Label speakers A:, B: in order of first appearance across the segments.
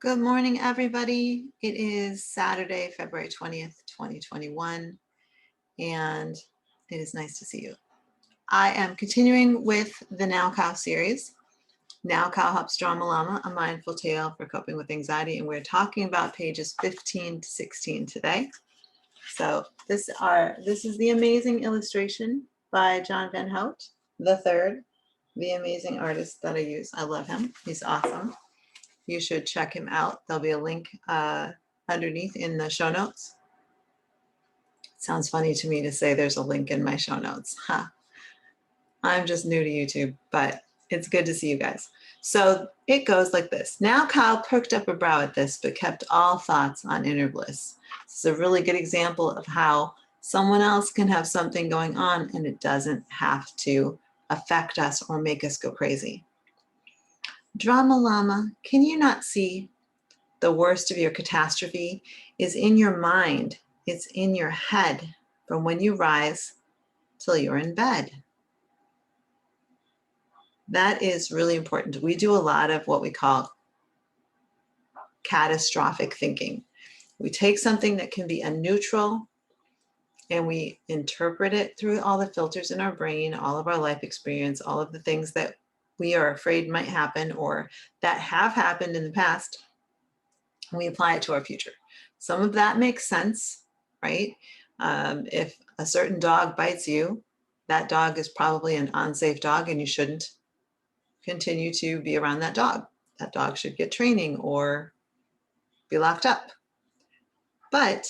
A: Good morning, everybody. It is Saturday, February 20th, 2021, and it is nice to see you. I am continuing with the Now Cow series. Now Cow Helps Drama Llama, a mindful tale for coping with anxiety, and we're talking about pages 15 to 16 today. So this is the amazing illustration by John Van Hout, the third, the amazing artist that I use. I love him. He's awesome. You should check him out. There'll be a link underneath in the show notes. It sounds funny to me to say there's a link in my show notes. I'm just new to YouTube, but it's good to see you guys. So it goes like this. Now Cow perked up her brow at this, but kept all thoughts on inner bliss. This is a really good example of how someone else can have something going on and it doesn't have to affect us or make us go crazy. Drama Llama, can you not see the worst of your catastrophe is in your mind? It's in your head from when you rise till you're in bed. That is really important. We do a lot of what we call catastrophic thinking. We take something that can be a neutral and we interpret it through all the filters in our brain, all of our life experience, all of the things that we are afraid might happen or that have happened in the past. We apply it to our future. Some of that makes sense, right? If a certain dog bites you, that dog is probably an unsafe dog and you shouldn't continue to be around that dog. That dog should get training or be locked up. But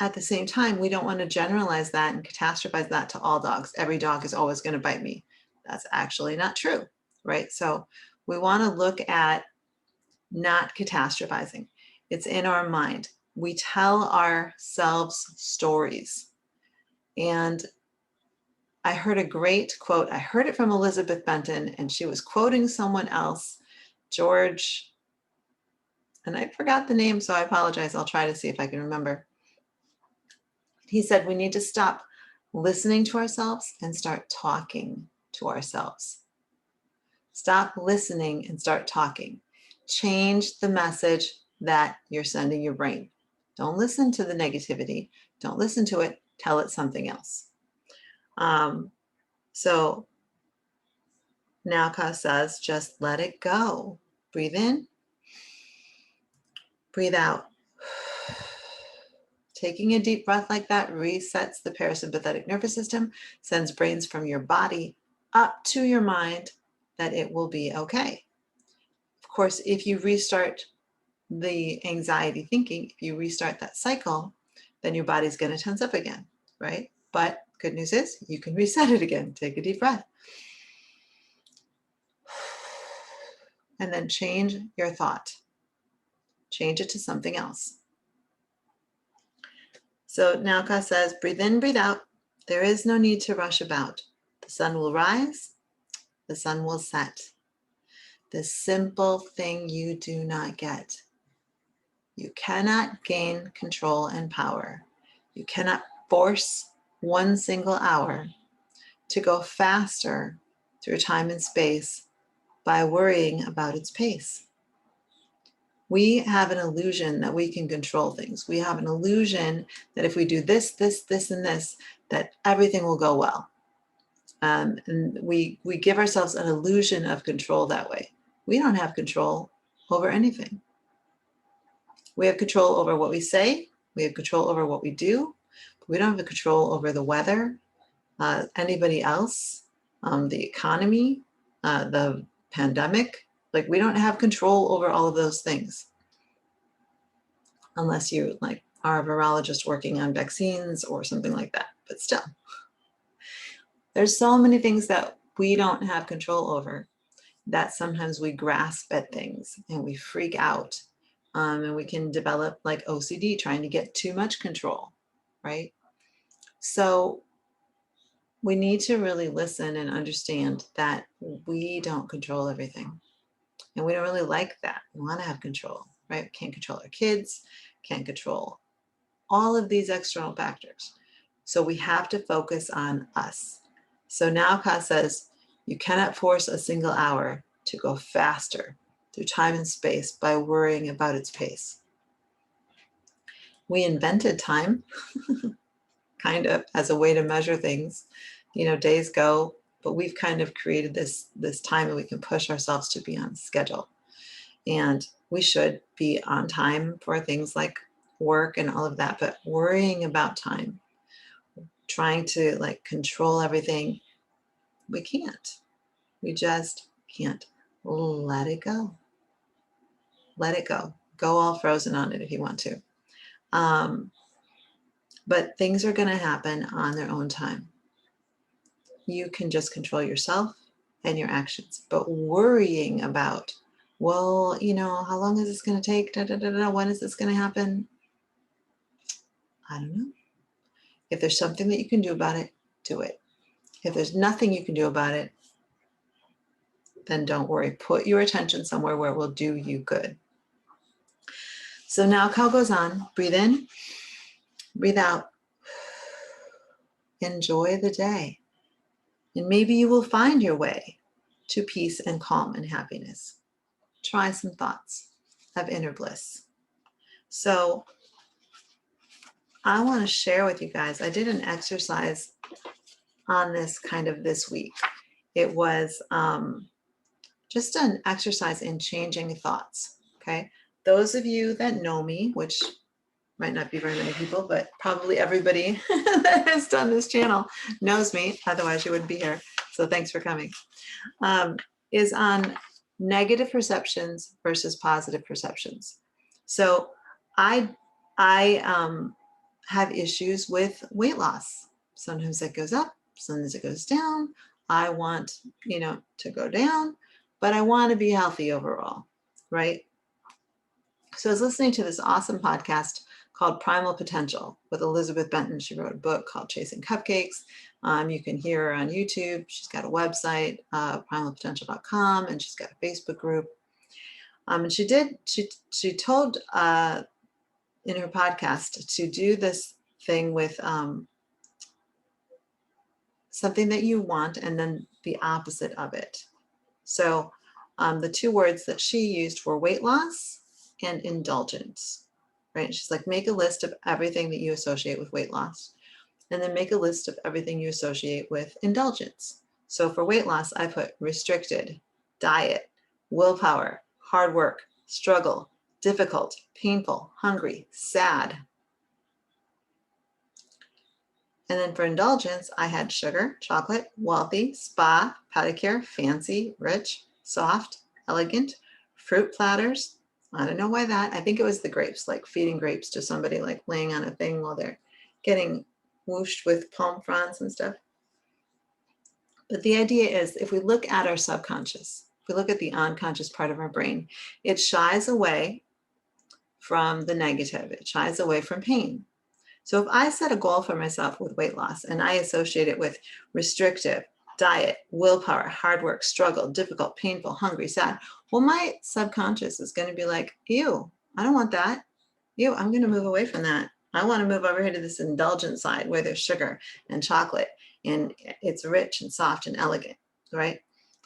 A: at the same time, we don't want to generalize that and catastrophize that to all dogs. Every dog is always going to bite me. That's actually not true, right? So we want to look at not catastrophizing. It's in our mind. We tell ourselves stories. And I heard a great quote. I heard it from Elizabeth Benton, and she was quoting someone else, George, and I forgot the name, so I apologize. I'll try to see if I can remember. He said, we need to stop listening to ourselves and start talking to ourselves. Stop listening and start talking. Change the message that you're sending your brain. Don't listen to the negativity. Don't listen to it. Tell it something else. So Now Cow says, just let it go. Breathe in. Breathe out. Taking a deep breath like that resets the parasympathetic nervous system, sends brains from your body up to your mind that it will be okay. Of course, if you restart the anxiety thinking, if you restart that cycle, then your body's going to tense up again, right? But good news is you can reset it again. Take a deep breath. And then change your thought. Change it to something else. So Now Cow says, breathe in, breathe out. There is no need to rush about. The sun will rise. The sun will set. The simple thing you do not get. You cannot gain control and power. You cannot force one single hour to go faster through time and space by worrying about its pace. We have an illusion that we can control things. We have an illusion that if we do this, this, this, and this, that everything will go well. And we give ourselves an illusion of control that way. We don't have control over anything. We have control over what we say. We have control over what we do. But we don't have control over the weather, anybody else, the economy, the pandemic. Like, we don't have control over all of those things. Unless you are a virologist working on vaccines or something like that. But still, there's so many things that we don't have control over that sometimes we grasp at things and we freak out. And we can develop like OCD, trying to get too much control, right? So we need to really listen and understand that we don't control everything. And we don't really like that. We want to have control, right? We can't control our kids, can't control all of these external factors. So we have to focus on us. So Now Cow says, you cannot force a single hour to go faster through time and space by worrying about its pace. We invented time, kind of, as a way to measure things. Days go, but we've kind of created this time that we can push ourselves to be on schedule. And we should be on time for things like work and all of that, but worrying about time, trying to like control everything, we can't. We just can't. Let it go. Let it go. Go all frozen on it if you want to. But things are going to happen on their own time. You can just control yourself and your actions. But worrying about, well, how long is this going to take? When is this going to happen? I don't know. If there's something that you can do about it, do it. If there's nothing you can do about it, then don't worry. Put your attention somewhere where it will do you good. So now Cow goes on. Breathe in, breathe out. Enjoy the day. And maybe you will find your way to peace and calm and happiness. Try some thoughts of inner bliss. So I want to share with you guys, I did an exercise on this kind of this week. It was just an exercise in changing thoughts, okay? Those of you that know me, which might not be very many people, but probably everybody that has done this channel knows me, otherwise you wouldn't be here. So thanks for coming. Is on negative perceptions versus positive perceptions. So I have issues with weight loss. Sometimes it goes up, sometimes it goes down. I want, to go down, but I want to be healthy overall, right? So I was listening to this awesome podcast called Primal Potential with Elizabeth Benton. She wrote a book called Chasing Cupcakes. You can hear her on YouTube. She's got a website, primalpotential.com, and she's got a Facebook group. And she told in her podcast to do this thing with something that you want and then the opposite of it. So the two words that she used were weight loss and indulgence, right? She's like, make a list of everything that you associate with weight loss, and then make a list of everything you associate with indulgence. So for weight loss, I put restricted, diet, willpower, hard work, struggle, difficult, painful, hungry, sad. And then for indulgence, I had sugar, chocolate, wealthy, spa, pedicure, fancy, rich, soft, elegant, fruit platters. I don't know why that. I think it was the grapes, like feeding grapes to somebody, like laying on a thing while they're getting whooshed with palm fronds and stuff. But the idea is, if we look at our subconscious, if we look at the unconscious part of our brain, it shies away from the negative. It shies away from pain. So if I set a goal for myself with weight loss and I associate it with restrictive, diet, willpower, hard work, struggle, difficult, painful, hungry, sad, well, my subconscious is going to be like, ew, I don't want that. Ew, I'm going to move away from that. I want to move over here to this indulgent side where there's sugar and chocolate and it's rich and soft and elegant, right?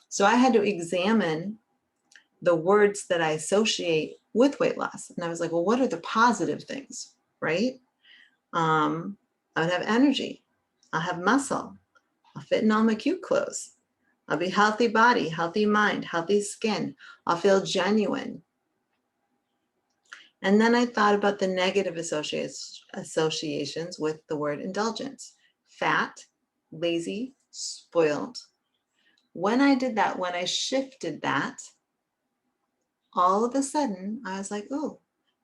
A: So I had to examine the words that I associate with weight loss. And I was like, well, what are the positive things, right? I would have energy. I'll have muscle. I'll fit in all my cute clothes. I'll be healthy body, healthy mind, healthy skin. I'll feel genuine. And then I thought about the negative associations with the word indulgence. Fat, lazy, spoiled. When I did that, when I shifted that, all of a sudden I was like, oh,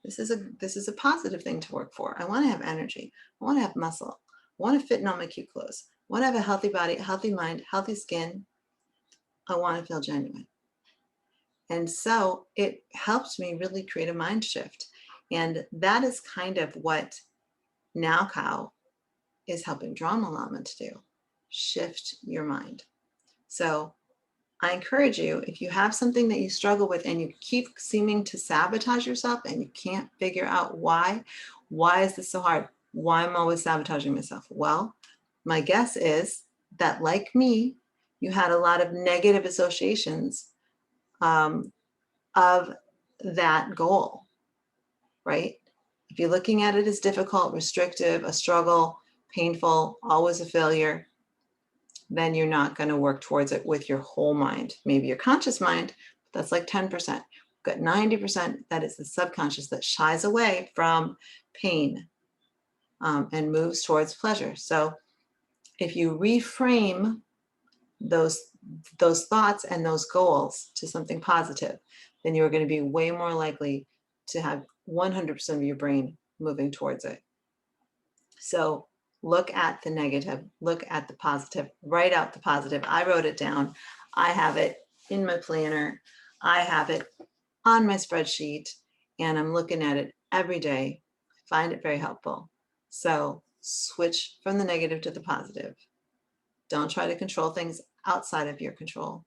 A: this is a positive thing to work for. I want to have energy. I want to have muscle. I want to fit in all my cute clothes. I want to have a healthy body, healthy mind, healthy skin. I want to feel genuine. And so it helped me really create a mind shift. And that is kind of what Now Cow is helping Drama Llama to do. Shift your mind. So I encourage you, if you have something that you struggle with and you keep seeming to sabotage yourself and you can't figure out why is this so hard? Why am I always sabotaging myself? Well, my guess is that, like me, you had a lot of negative associations of that goal, right? If you're looking at it as difficult, restrictive, a struggle, painful, always a failure, then you're not going to work towards it with your whole mind. Maybe your conscious mind, but that's like 10%. We've got 90% that is the subconscious that shies away from pain and moves towards pleasure. So if you reframe those thoughts and those goals to something positive, then you're going to be way more likely to have 100% of your brain moving towards it. So look at the negative, look at the positive, write out the positive. I wrote it down. I have it in my planner. I have it on my spreadsheet, and I'm looking at it every day. I find it very helpful. So switch from the negative to the positive. Don't try to control things outside of your control.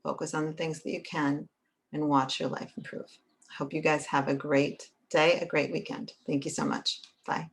A: Focus on the things that you can and watch your life improve. I hope you guys have a great day, a great weekend. Thank you so much. Bye.